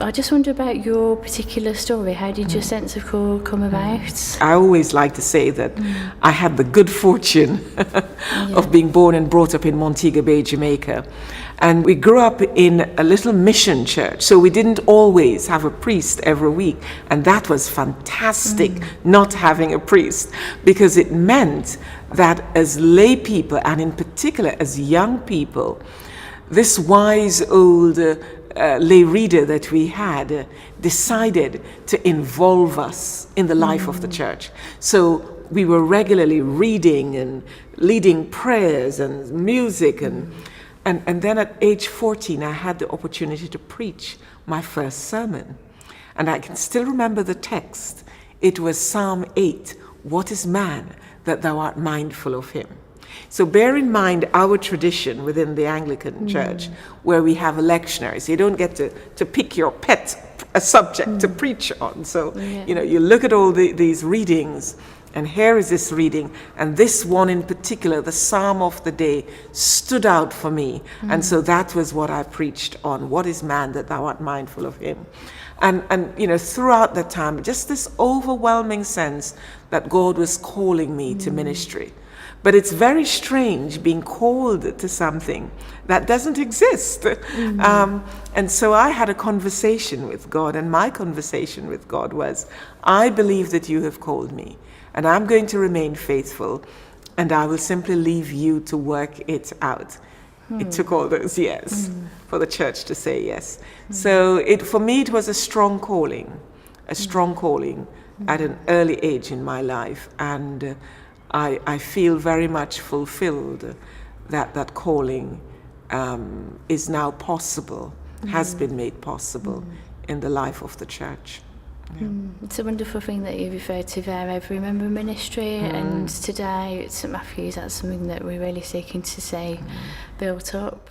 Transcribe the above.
I just wonder about your particular story. How did your sense of call come about? I always like to say that I had the good fortune of being born and brought up in Montego Bay, Jamaica. And we grew up in a little mission church, so we didn't always have a priest every week. And that was fantastic, not having a priest, because it meant that as lay people, and in particular as young people, this wise old lay reader that we had decided to involve us in the life of the church. So we were regularly reading and leading prayers and music, and then at age 14 I had the opportunity to preach my first sermon. And I can still remember the text. It was Psalm 8, "What is man that thou art mindful of him?" So bear in mind our tradition within the Anglican Church, where we have a lectionary. So you don't get to pick your a subject to preach on. So, you look at all these readings, and here is this reading, and this one in particular, the Psalm of the day, stood out for me. And so that was what I preached on. What is man that thou art mindful of him? And throughout that time, just this overwhelming sense that God was calling me to ministry. But it's very strange being called to something that doesn't exist. And so I had a conversation with God, and my conversation with God was, I believe that you have called me, and I'm going to remain faithful, and I will simply leave you to work it out. It took all those years for the church to say yes. So for me, it was a strong calling at an early age in my life. And I feel very much fulfilled that calling is now possible, has been made possible in the life of the church. Yeah. It's a wonderful thing that you referred to there, every member ministry, and today at St Matthew's, that's something that we're really seeking to see built up.